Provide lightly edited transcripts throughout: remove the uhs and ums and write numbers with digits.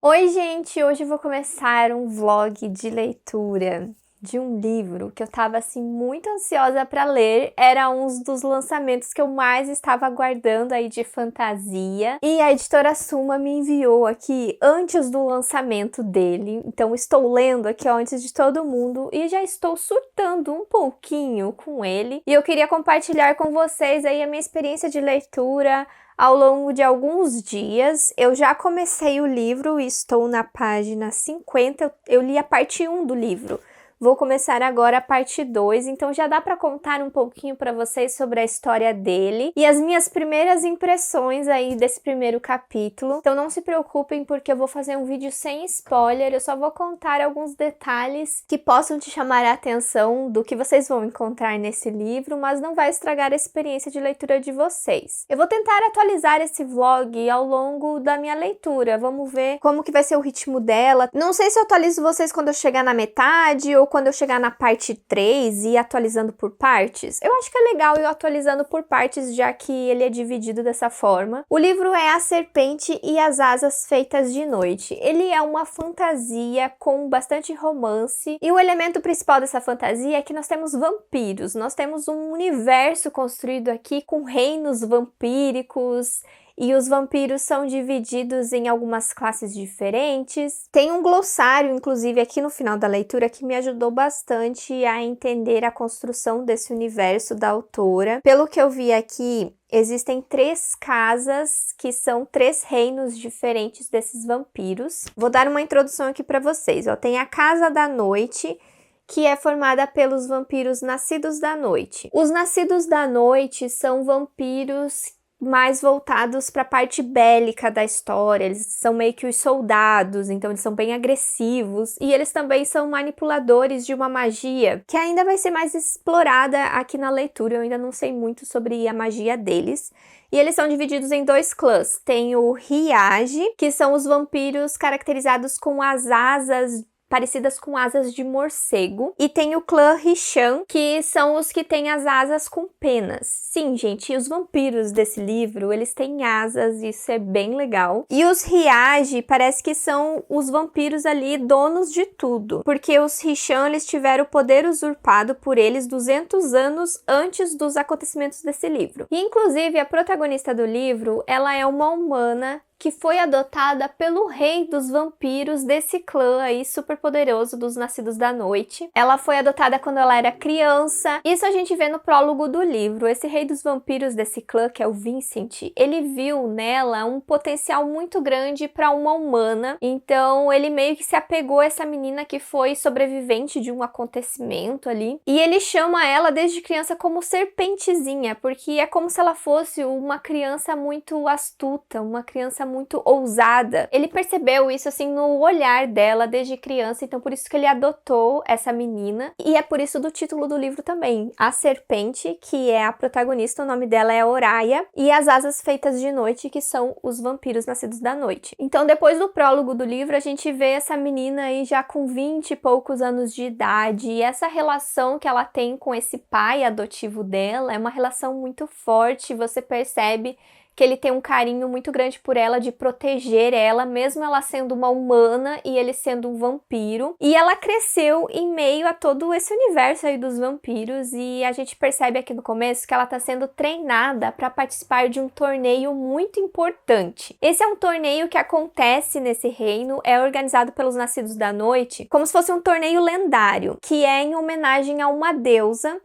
Oi, gente! Hoje eu vou começar um vlog de leitura de um livro que eu tava assim muito ansiosa para ler. Era um dos lançamentos que eu mais estava aguardando aí de fantasia. E a editora Suma me enviou aqui antes do lançamento dele. Então estou lendo aqui ó, antes de todo mundo e já estou surtando um pouquinho com ele. E eu queria compartilhar com vocês aí a minha experiência de leitura ao longo de alguns dias. Eu já comecei o livro e estou na página 50, eu li a parte 1 do livro. Vou começar agora a parte 2, então já dá para contar um pouquinho para vocês sobre a história dele e as minhas primeiras impressões aí desse primeiro capítulo. Então não se preocupem porque eu vou fazer um vídeo sem spoiler, eu só vou contar alguns detalhes que possam te chamar a atenção do que vocês vão encontrar nesse livro, mas não vai estragar a experiência de leitura de vocês. Eu vou tentar atualizar esse vlog ao longo da minha leitura, vamos ver como que vai ser o ritmo dela. Não sei se eu atualizo vocês quando eu chegar na metade ou quando eu chegar na parte 3 e ir atualizando por partes. Eu acho que é legal ir atualizando por partes, já que ele é dividido dessa forma. O livro é A Serpente e as Asas Feitas de Noite. Ele é uma fantasia com bastante romance e o elemento principal dessa fantasia é que nós temos vampiros. Nós temos um universo construído aqui com reinos vampíricos. E os vampiros são divididos em algumas classes diferentes. Tem um glossário, inclusive, aqui no final da leitura que me ajudou bastante a entender a construção desse universo da autora. Pelo que eu vi aqui, existem 3 casas que são 3 reinos diferentes desses vampiros. Vou dar uma introdução aqui para vocês. Tem a Casa da Noite, que é formada pelos vampiros nascidos da noite. Os nascidos da noite são vampiros mais voltados para a parte bélica da história. Eles são meio que os soldados, então eles são bem agressivos e eles também são manipuladores de uma magia que ainda vai ser mais explorada aqui na leitura. Eu ainda não sei muito sobre a magia deles. E eles são divididos em 2 clãs. Tem o Hyage, que são os vampiros caracterizados com as asas parecidas com asas de morcego. E tem o clã Rishan, que são os que têm as asas com penas. Sim, gente, os vampiros desse livro, eles têm asas, isso é bem legal. E os Hyage parece que são os vampiros ali donos de tudo, porque os Rishan, eles tiveram o poder usurpado por eles 200 anos antes dos acontecimentos desse livro. E inclusive a protagonista do livro, ela é uma humana que foi adotada pelo rei dos vampiros desse clã aí super poderoso dos Nascidos da Noite. Ela foi adotada quando ela era criança. Isso a gente vê no prólogo do livro. Esse rei dos vampiros desse clã, que é o Vincent, ele viu nela um potencial muito grande para uma humana. Então ele meio que se apegou a essa menina que foi sobrevivente de um acontecimento ali. E ele chama ela desde criança como Serpentezinha, porque é como se ela fosse uma criança muito astuta, uma criança muito ousada. Ele percebeu isso assim no olhar dela desde criança, então por isso que ele adotou essa menina. E é por isso do título do livro também. A Serpente, que é a protagonista, o nome dela é Oraya, e as Asas Feitas de Noite, que são os vampiros nascidos da noite. Então depois do prólogo do livro, a gente vê essa menina aí já com 20 e poucos anos de idade, e essa relação que ela tem com esse pai adotivo dela é uma relação muito forte. Você percebe que ele tem um carinho muito grande por ela, de proteger ela, mesmo ela sendo uma humana e ele sendo um vampiro. E ela cresceu em meio a todo esse universo aí dos vampiros e a gente percebe aqui no começo que ela está sendo treinada para participar de um torneio muito importante. Esse é um torneio que acontece nesse reino, é organizado pelos Nascidos da Noite, como se fosse um torneio lendário, que é em homenagem a uma deusa.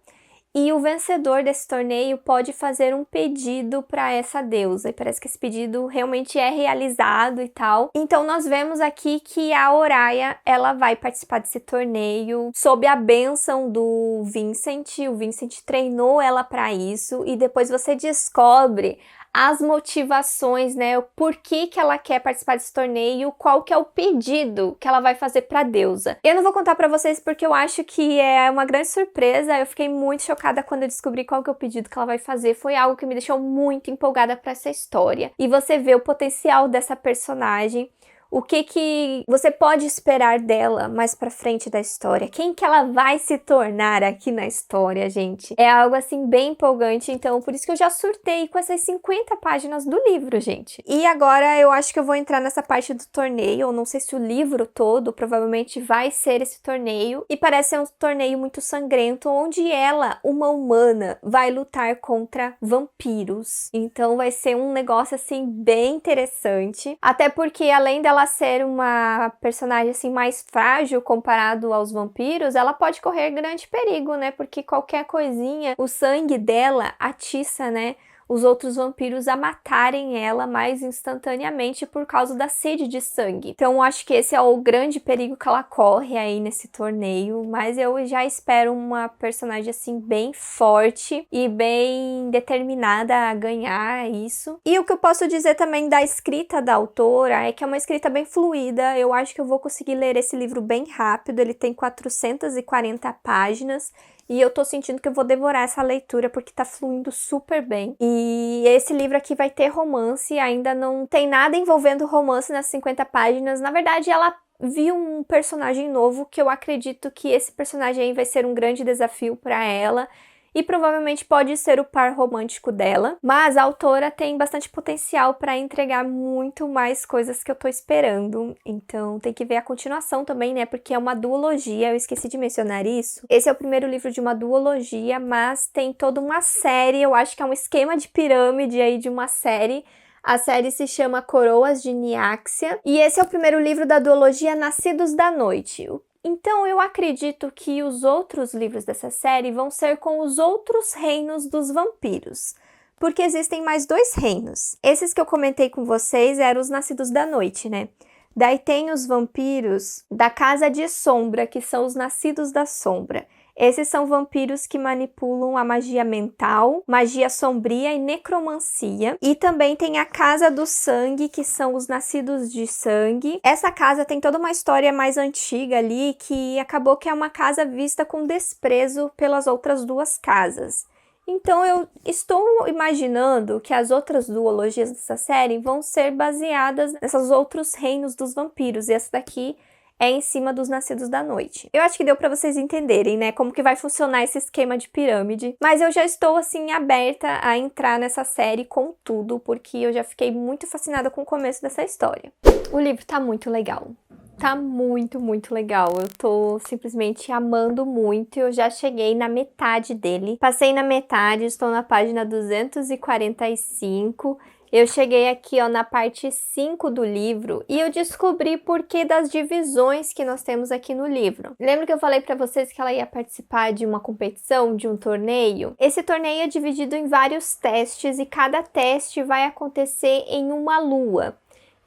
E o vencedor desse torneio pode fazer um pedido para essa deusa. E parece que esse pedido realmente é realizado e tal. Então nós vemos aqui que a Oraya, ela vai participar desse torneio sob a bênção do Vincent. O Vincent treinou ela para isso. E depois você descobre as motivações, né? O porquê que ela quer participar desse torneio, qual que é o pedido que ela vai fazer pra deusa. Eu não vou contar pra vocês porque eu acho que é uma grande surpresa. Eu fiquei muito chocada quando eu descobri qual que é o pedido que ela vai fazer. Foi algo que me deixou muito empolgada pra essa história. E você vê o potencial dessa personagem. o que você pode esperar dela mais pra frente da história, quem que ela vai se tornar aqui na história, gente. É algo assim bem empolgante, então por isso que eu já surtei com essas 50 páginas do livro, gente. E agora eu acho que eu vou entrar nessa parte do torneio, eu não sei se o livro todo provavelmente vai ser esse torneio, e parece ser um torneio muito sangrento, onde ela, uma humana, vai lutar contra vampiros. Então vai ser um negócio assim bem interessante, até porque além dela ser uma personagem assim mais frágil comparado aos vampiros, ela pode correr grande perigo, né? Porque qualquer coisinha, o sangue dela atiça, né, os outros vampiros a matarem ela mais instantaneamente por causa da sede de sangue. Então eu acho que esse é o grande perigo que ela corre aí nesse torneio, mas eu já espero uma personagem assim bem forte e bem determinada a ganhar isso. E o que eu posso dizer também da escrita da autora é que é uma escrita bem fluida, eu acho que eu vou conseguir ler esse livro bem rápido, ele tem 440 páginas, e eu tô sentindo que eu vou devorar essa leitura porque tá fluindo super bem. E esse livro aqui vai ter romance, ainda não tem nada envolvendo romance nas 50 páginas. Na verdade, ela viu um personagem novo que eu acredito que esse personagem aí vai ser um grande desafio para ela. E provavelmente pode ser o par romântico dela, mas a autora tem bastante potencial para entregar muito mais coisas que eu tô esperando, então tem que ver a continuação também, né, porque é uma duologia, eu esqueci de mencionar isso. Esse é o primeiro livro de uma duologia, mas tem toda uma série, eu acho que é um esquema de pirâmide aí de uma série. A série se chama Coroas de Niáxia, e esse é o primeiro livro da duologia Nascidos da Noite. Então eu acredito que os outros livros dessa série vão ser com os outros reinos dos vampiros, porque existem mais 2 reinos. Esses que eu comentei com vocês eram os Nascidos da Noite, né? Daí tem os vampiros da Casa de Sombra, que são os Nascidos da Sombra. Esses são vampiros que manipulam a magia mental, magia sombria e necromancia. E também tem a Casa do Sangue, que são os Nascidos de Sangue. Essa casa tem toda uma história mais antiga ali, que acabou que é uma casa vista com desprezo pelas outras 2 casas. Então eu estou imaginando que as outras duologias dessa série vão ser baseadas nesses outros reinos dos vampiros. E essa daqui é em cima dos Nascidos da Noite. Eu acho que deu pra vocês entenderem, né, como que vai funcionar esse esquema de pirâmide. Mas eu já estou, assim, aberta a entrar nessa série com tudo, porque eu já fiquei muito fascinada com o começo dessa história. O livro tá muito legal. Tá muito, muito legal. Eu tô simplesmente amando muito. Eu já cheguei na metade dele. Passei na metade, estou na página 245. Eu cheguei aqui, ó, na parte 5 do livro e eu descobri por que das divisões que nós temos aqui no livro. Lembra que eu falei pra vocês que ela ia participar de uma competição, de um torneio? Esse torneio é dividido em vários testes e cada teste vai acontecer em uma lua.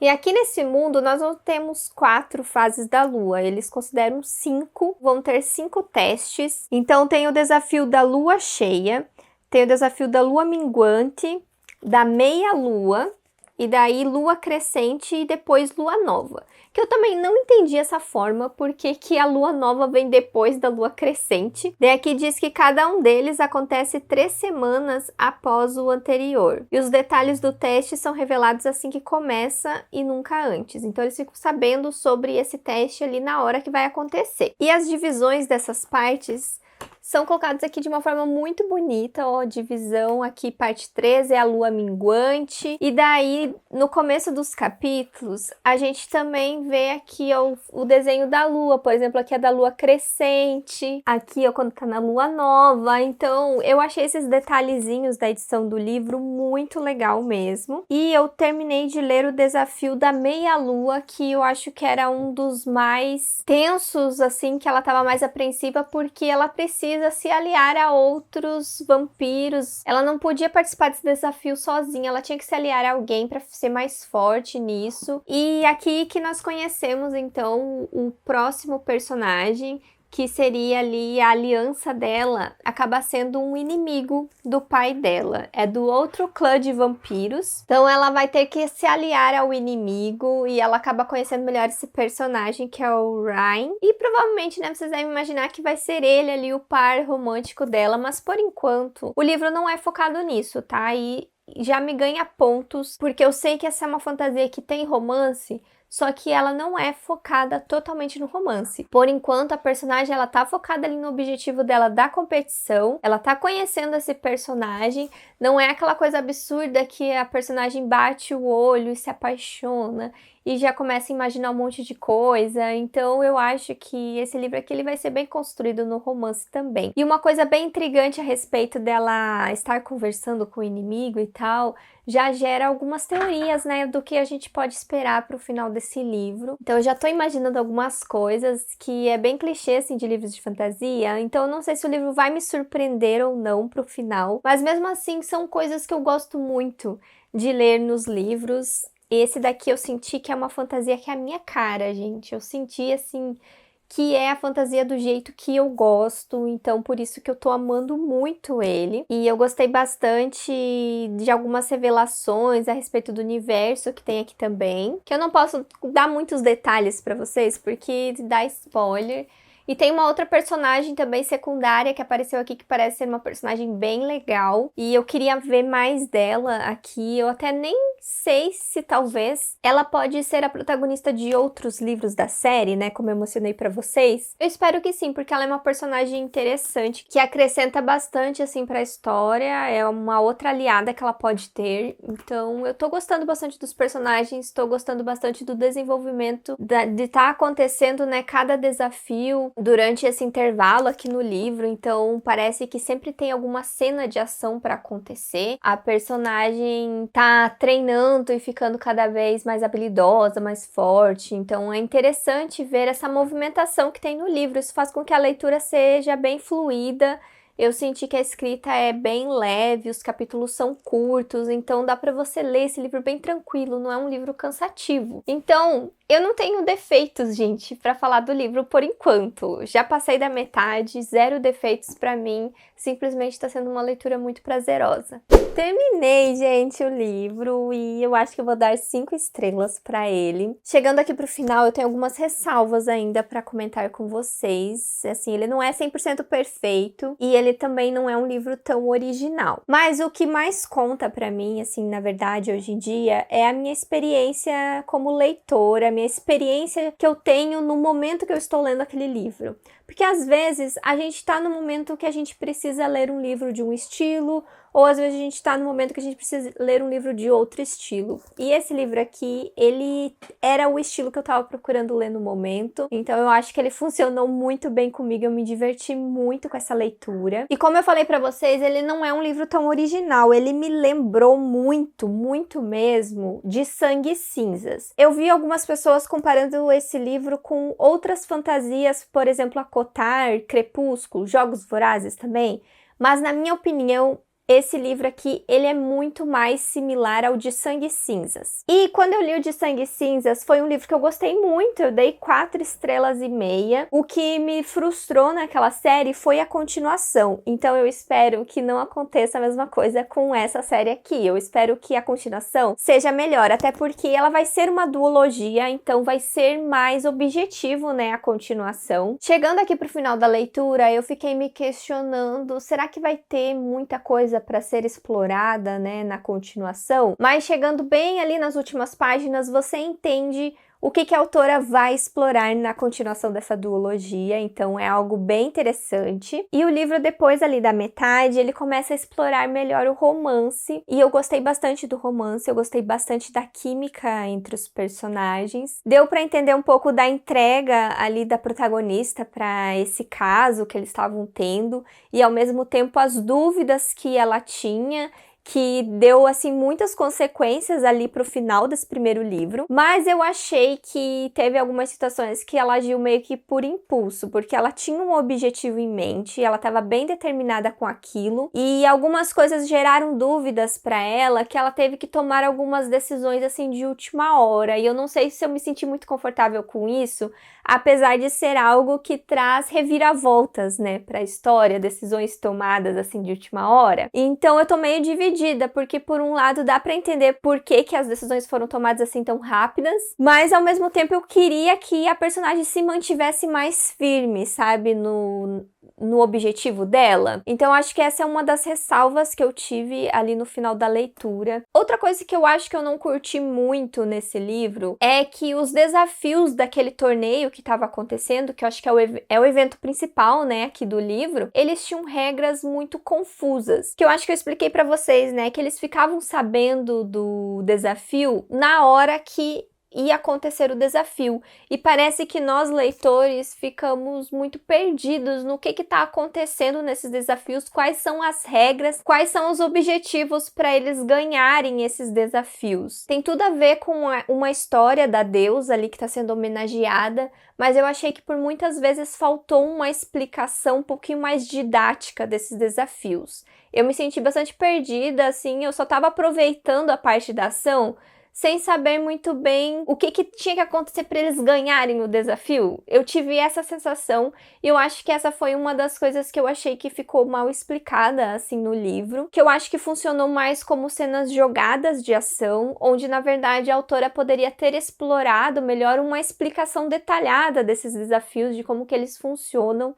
E aqui nesse mundo nós não temos 4 fases da lua, eles consideram 5, vão ter 5 testes. Então tem o desafio da lua cheia, tem o desafio da lua minguante, da meia-lua, e daí lua crescente e depois lua nova. Que eu também não entendi essa forma, porque que a lua nova vem depois da lua crescente. Daí aqui diz que cada um deles acontece 3 semanas após o anterior. E os detalhes do teste são revelados assim que começa e nunca antes. Então eles ficam sabendo sobre esse teste ali na hora que vai acontecer. E as divisões dessas partes são colocados aqui de uma forma muito bonita, ó, divisão aqui, parte 3 é a lua minguante, e daí, no começo dos capítulos, a gente também vê aqui, ó, o desenho da lua, por exemplo, aqui é da lua crescente, aqui, ó, quando tá na lua nova, então, eu achei esses detalhezinhos da edição do livro muito legal mesmo, e eu terminei de ler o desafio da meia-lua, que eu acho que era um dos mais tensos, assim, que ela tava mais apreensiva, porque ela precisa se aliar a outros vampiros. Ela não podia participar desse desafio sozinha, ela tinha que se aliar a alguém para ser mais forte nisso. E aqui que nós conhecemos, então, o próximo personagem, que seria ali a aliança dela, acaba sendo um inimigo do pai dela. É do outro clã de vampiros. Então ela vai ter que se aliar ao inimigo e ela acaba conhecendo melhor esse personagem que é o Ryan. E provavelmente, né, vocês devem imaginar que vai ser ele ali o par romântico dela, mas por enquanto o livro não é focado nisso, tá? E já me ganha pontos, porque eu sei que essa é uma fantasia que tem romance, só que ela não é focada totalmente no romance. Por enquanto, a personagem, ela tá focada ali no objetivo dela da competição, ela tá conhecendo esse personagem, não é aquela coisa absurda que a personagem bate o olho e se apaixona e já começa a imaginar um monte de coisa. Então eu acho que esse livro aqui ele vai ser bem construído no romance também. E uma coisa bem intrigante a respeito dela estar conversando com o inimigo e tal, já gera algumas teorias, né, do que a gente pode esperar pro final desse livro. Então eu já tô imaginando algumas coisas que é bem clichê, assim, de livros de fantasia, então eu não sei se o livro vai me surpreender ou não pro final, mas mesmo assim são coisas que eu gosto muito de ler nos livros. Esse daqui eu senti que é uma fantasia que é a minha cara, gente. Eu senti, assim, que é a fantasia do jeito que eu gosto, então por isso que eu tô amando muito ele. E eu gostei bastante de algumas revelações a respeito do universo que tem aqui também, que eu não posso dar muitos detalhes pra vocês, porque dá spoiler. E tem uma outra personagem também secundária que apareceu aqui que parece ser uma personagem bem legal. E eu queria ver mais dela aqui. Eu até nem sei se talvez ela pode ser a protagonista de outros livros da série, né? Como eu mencionei pra vocês. Eu espero que sim, porque ela é uma personagem interessante, que acrescenta bastante, assim, pra história. É uma outra aliada que ela pode ter. Então, eu tô gostando bastante dos personagens, tô gostando bastante do desenvolvimento, de estar acontecendo, né, cada desafio durante esse intervalo aqui no livro. Então, parece que sempre tem alguma cena de ação pra acontecer. A personagem tá treinando e ficando cada vez mais habilidosa, mais forte. Então é interessante ver essa movimentação que tem no livro. Isso faz com que a leitura seja bem fluida. Eu senti que a escrita é bem leve, os capítulos são curtos, então dá pra você ler esse livro bem tranquilo, não é um livro cansativo. Então, eu não tenho defeitos, gente, pra falar do livro por enquanto. Já passei da metade, 0 defeitos pra mim, simplesmente tá sendo uma leitura muito prazerosa. Terminei, gente, o livro e eu acho que eu vou dar 5 estrelas pra ele. Chegando aqui pro final, eu tenho algumas ressalvas ainda pra comentar com vocês. Assim, ele não é 100% perfeito e ele também não é um livro tão original. Mas o que mais conta pra mim, assim, na verdade, hoje em dia, é a minha experiência como leitora, a minha experiência que eu tenho no momento que eu estou lendo aquele livro. Porque às vezes a gente tá no momento que a gente precisa ler um livro de um estilo, ou às vezes a gente tá no momento que a gente precisa ler um livro de outro estilo. E esse livro aqui, ele era o estilo que eu tava procurando ler no momento. Então eu acho que ele funcionou muito bem comigo, eu me diverti muito com essa leitura. E como eu falei pra vocês, ele não é um livro tão original, ele me lembrou muito, muito mesmo de Sangue e Cinzas. Eu vi algumas pessoas comparando esse livro com outras fantasias, por exemplo, a Cotar, Crepúsculo, Jogos Vorazes também. Mas na minha opinião, esse livro aqui, ele é muito mais similar ao de Sangue e Cinzas. E quando eu li o de Sangue e Cinzas, foi um livro que eu gostei muito, eu dei 4 estrelas e meia. O que me frustrou naquela série foi a continuação. Então eu espero que não aconteça a mesma coisa com essa série aqui. Eu espero que a continuação seja melhor, até porque ela vai ser uma duologia, então vai ser mais objetivo, né, a continuação. Chegando aqui pro final da leitura, eu fiquei me questionando, será que vai ter muita coisa para ser explorada, né, na continuação? Mas chegando bem ali nas últimas páginas, você entende o que a autora vai explorar na continuação dessa duologia, então é algo bem interessante. E o livro, depois ali da metade, ele começa a explorar melhor o romance, e eu gostei bastante do romance, eu gostei bastante da química entre os personagens. Deu para entender um pouco da entrega ali da protagonista para esse caso que eles estavam tendo, e ao mesmo tempo as dúvidas que ela tinha, que deu, assim, muitas consequências ali pro final desse primeiro livro. Mas eu achei que teve algumas situações que ela agiu meio que por impulso, porque ela tinha um objetivo em mente, ela estava bem determinada com aquilo, e algumas coisas geraram dúvidas para ela, que ela teve que tomar algumas decisões, assim, de última hora. E eu não sei se eu me senti muito confortável com isso, apesar de ser algo que traz reviravoltas, né, pra história, decisões tomadas, assim, de última hora. Então eu tô meio dividida perdida, porque por um lado dá pra entender por que as decisões foram tomadas assim tão rápidas, mas ao mesmo tempo eu queria que a personagem se mantivesse mais firme, sabe, no objetivo dela. Então acho que essa é uma das ressalvas que eu tive ali no final da leitura. Outra coisa que eu acho que eu não curti muito nesse livro é que os desafios daquele torneio que estava acontecendo, que eu acho que é o evento principal, né, aqui do livro, eles tinham regras muito confusas, que eu acho que eu expliquei pra vocês, né, que eles ficavam sabendo do desafio na hora que ia acontecer o desafio. E parece que nós, leitores, ficamos muito perdidos no que está acontecendo nesses desafios, quais são as regras, quais são os objetivos para eles ganharem esses desafios. Tem tudo a ver com uma história da deusa ali que está sendo homenageada, mas eu achei que por muitas vezes faltou uma explicação um pouquinho mais didática desses desafios. Eu me senti bastante perdida, assim, eu só estava aproveitando a parte da ação, sem saber muito bem o que tinha que acontecer para eles ganharem o desafio. Eu tive essa sensação e eu acho que essa foi uma das coisas que eu achei que ficou mal explicada, assim, no livro, que eu acho que funcionou mais como cenas jogadas de ação, onde, na verdade, a autora poderia ter explorado melhor uma explicação detalhada desses desafios, de como que eles funcionam.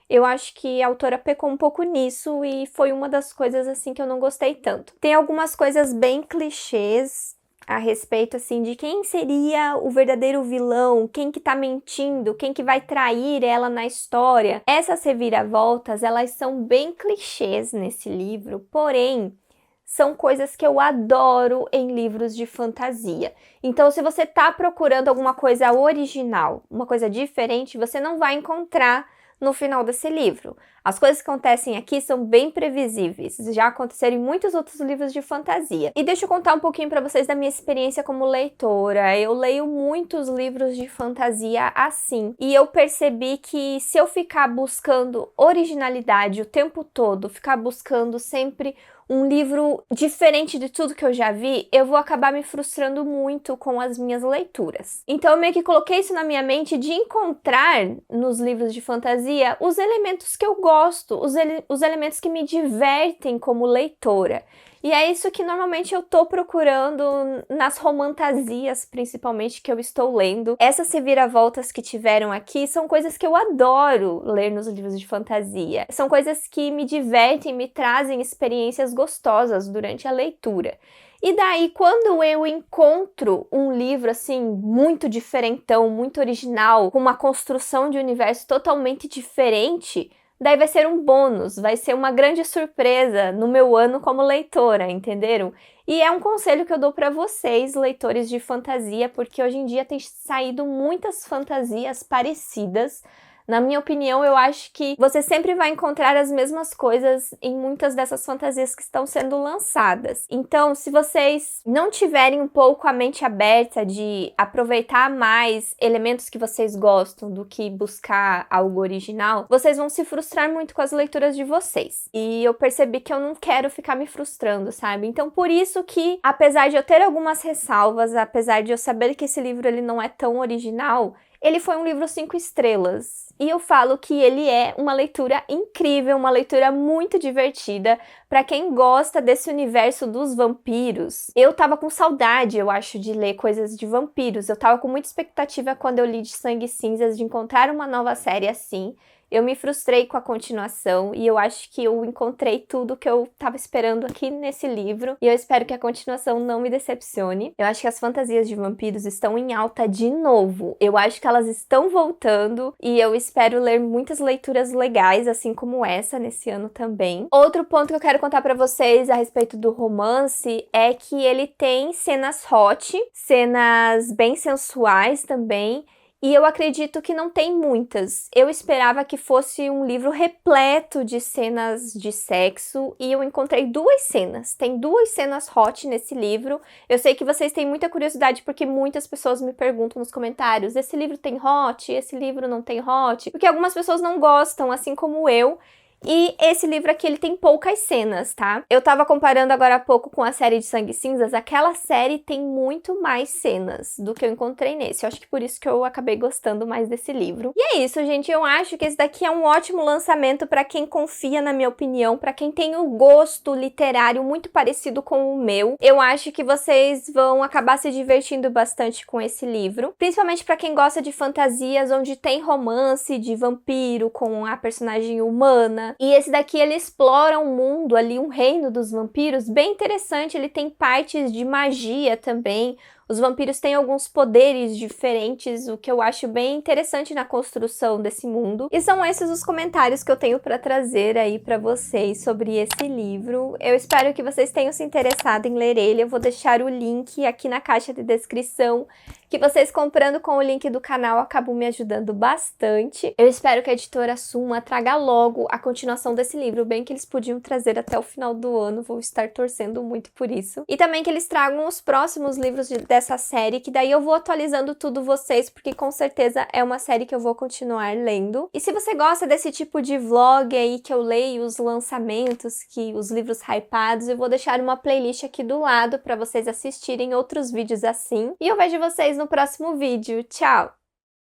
Eu acho que a autora pecou um pouco nisso e foi uma das coisas, assim, que eu não gostei tanto. Tem algumas coisas bem clichês a respeito, assim, de quem seria o verdadeiro vilão, quem que tá mentindo, quem que vai trair ela na história. Essas reviravoltas, elas são bem clichês nesse livro, porém, são coisas que eu adoro em livros de fantasia. Então, se você tá procurando alguma coisa original, uma coisa diferente, você não vai encontrar no final desse livro. As coisas que acontecem aqui são bem previsíveis, já aconteceram em muitos outros livros de fantasia. E deixa eu contar um pouquinho para vocês da minha experiência como leitora. Eu leio muitos livros de fantasia assim, e eu percebi que se eu ficar buscando originalidade o tempo todo, ficar buscando sempre um livro diferente de tudo que eu já vi, eu vou acabar me frustrando muito com as minhas leituras. Então eu meio que coloquei isso na minha mente de encontrar nos livros de fantasia os elementos que eu gosto, os elementos que me divertem como leitora. E é isso que normalmente eu tô procurando nas romantasias, principalmente, que eu estou lendo. Essas reviravoltas que tiveram aqui são coisas que eu adoro ler nos livros de fantasia. São coisas que me divertem, me trazem experiências gostosas durante a leitura. E daí, quando eu encontro um livro, assim, muito diferentão, muito original, com uma construção de universo totalmente diferente, daí vai ser um bônus, vai ser uma grande surpresa no meu ano como leitora, entenderam? E é um conselho que eu dou para vocês, leitores de fantasia, porque hoje em dia tem saído muitas fantasias parecidas. Na minha opinião, eu acho que você sempre vai encontrar as mesmas coisas em muitas dessas fantasias que estão sendo lançadas. Então, se vocês não tiverem um pouco a mente aberta de aproveitar mais elementos que vocês gostam do que buscar algo original, vocês vão se frustrar muito com as leituras de vocês. E eu percebi que eu não quero ficar me frustrando, sabe? Então, por isso que, apesar de eu ter algumas ressalvas, apesar de eu saber que esse livro ele não é tão original, ele foi um livro 5 estrelas. E eu falo que ele é uma leitura incrível, uma leitura muito divertida para quem gosta desse universo dos vampiros. Eu tava com saudade, eu acho, de ler coisas de vampiros. Eu tava com muita expectativa quando eu li de Sangue e Cinzas de encontrar uma nova série assim. Eu me frustrei com a continuação e eu acho que eu encontrei tudo que eu tava esperando aqui nesse livro. E eu espero que a continuação não me decepcione. Eu acho que as fantasias de vampiros estão em alta de novo. Eu acho que elas estão voltando e eu espero ler muitas leituras legais, assim como essa, nesse ano também. Outro ponto que eu quero contar pra vocês a respeito do romance é que ele tem cenas hot, cenas bem sensuais também. E eu acredito que não tem muitas. Eu esperava que fosse um livro repleto de cenas de sexo e eu encontrei 2 cenas. Tem 2 cenas hot nesse livro. Eu sei que vocês têm muita curiosidade porque muitas pessoas me perguntam nos comentários: esse livro tem hot? Esse livro não tem hot? Porque algumas pessoas não gostam, assim como eu. E esse livro aqui, ele tem poucas cenas, tá? Eu tava comparando agora há pouco com a série de Sangue e Cinzas, aquela série tem muito mais cenas do que eu encontrei nesse. Eu acho que por isso que eu acabei gostando mais desse livro. E é isso, gente, eu acho que esse daqui é um ótimo lançamento pra quem confia, na minha opinião, pra quem tem um gosto literário muito parecido com o meu. Eu acho que vocês vão acabar se divertindo bastante com esse livro, principalmente pra quem gosta de fantasias onde tem romance de vampiro com a personagem humana. E esse daqui, ele explora um mundo ali, um reino dos vampiros, bem interessante. Ele tem partes de magia também. Os vampiros têm alguns poderes diferentes, o que eu acho bem interessante na construção desse mundo. E são esses os comentários que eu tenho para trazer aí para vocês sobre esse livro. Eu espero que vocês tenham se interessado em ler ele. Eu vou deixar o link aqui na caixa de descrição, que vocês comprando com o link do canal acabam me ajudando bastante. Eu espero que a editora Suma traga logo a continuação desse livro, bem que eles podiam trazer até o final do ano, vou estar torcendo muito por isso. E também que eles tragam os próximos livros dessa série, que daí eu vou atualizando tudo vocês, porque com certeza é uma série que eu vou continuar lendo. E se você gosta desse tipo de vlog aí que eu leio os lançamentos, os livros hypados, eu vou deixar uma playlist aqui do lado para vocês assistirem outros vídeos assim. E eu vejo vocês no próximo vídeo. Tchau!